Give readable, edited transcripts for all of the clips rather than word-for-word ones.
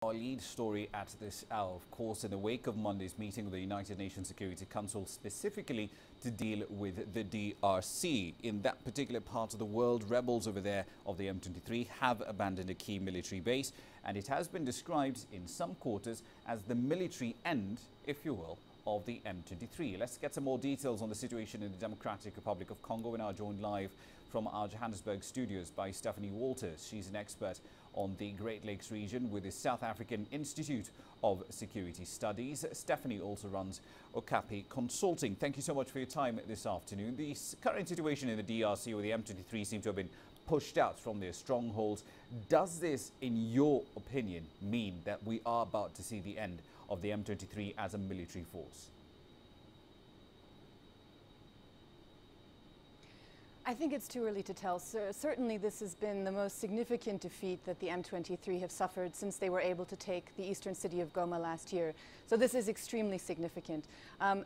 Our lead story at this hour, of course, in the wake of Monday's meeting of the United Nations Security Council, specifically to deal with the DRC. In that particular part of the world, rebels over there of the M23 have abandoned a key military base, and it has been described in some quarters as the military end, if you will, of the M23. Let's get some more details on the situation in the Democratic Republic of Congo. We're now joined live from our Johannesburg studios by Stephanie Wolters. She's an expert on the Great Lakes region with the South African Institute of Security Studies. Stephanie also runs Okapi Consulting. Thank you so much for your time this afternoon. The current situation in the DRC, where the M23 seem to have been pushed out from their strongholds, does this, in your opinion, mean that we are about to see the end of the M23 as a military force? I think it's too early to tell. Certainly this has been the most significant defeat that the M23 have suffered since they were able to take the eastern city of Goma last year. So this is extremely significant.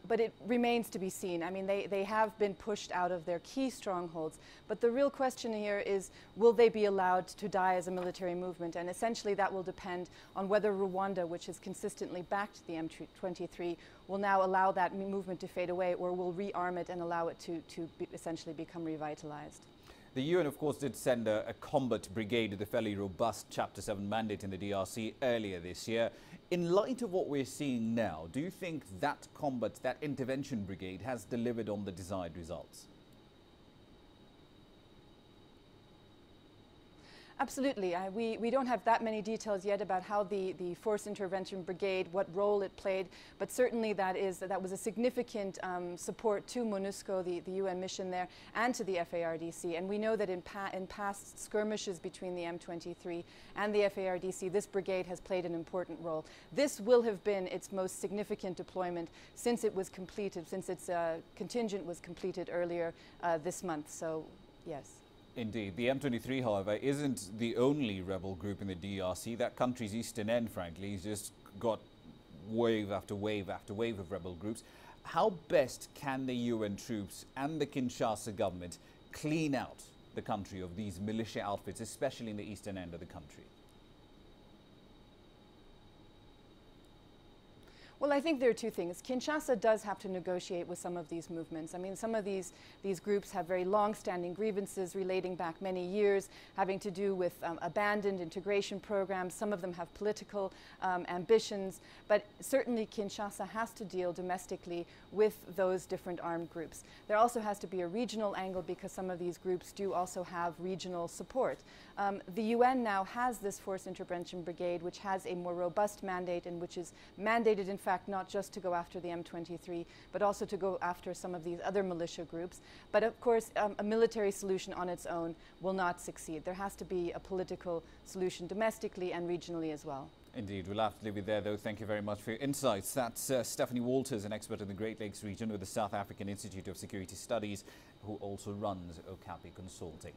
But it remains to be seen. I mean, they have been pushed out of their key strongholds. But the real question here is, will they be allowed to die as a military movement? And essentially that will depend on whether Rwanda, which has consistently backed the M23, will now allow that movement to fade away, or will rearm it and allow it to essentially become revitalized. The UN, of course, did send a combat brigade with a fairly robust Chapter 7 mandate in the DRC earlier this year. In light of what we're seeing now, do you think that that intervention brigade has delivered on the desired results? Absolutely. We don't have that many details yet about how the Force Intervention Brigade, what role it played, but certainly that was a significant support to MONUSCO, the UN mission there, and to the FARDC. And we know that in past skirmishes between the M23 and the FARDC, this brigade has played an important role. This will have been its most significant deployment since it was completed, since its contingent was completed earlier this month. So, yes. Indeed. The M23, however, isn't the only rebel group in the DRC. That country's eastern end, frankly, has just got wave after wave after wave of rebel groups. How best can the UN troops and the Kinshasa government clean out the country of these militia outfits, especially in the eastern end of the country? Well, I think there are two things. Kinshasa does have to negotiate with some of these movements. I mean, some of these groups have very long-standing grievances relating back many years, having to do with abandoned integration programs. Some of them have political ambitions, but certainly Kinshasa has to deal domestically with those different armed groups. There also has to be a regional angle, because some of these groups do also have regional support. The UN now has this Force Intervention Brigade, which has a more robust mandate and which is mandated, in fact, not just to go after the M23, but also to go after some of these other militia groups. But of course, a military solution on its own will not succeed. There has to be a political solution domestically and regionally as well. Indeed. We'll have to leave it there, though. Thank you very much for your insights. That's Stephanie Wolters, an expert in the Great Lakes region with the South African Institute of Security Studies, who also runs Okapi Consulting.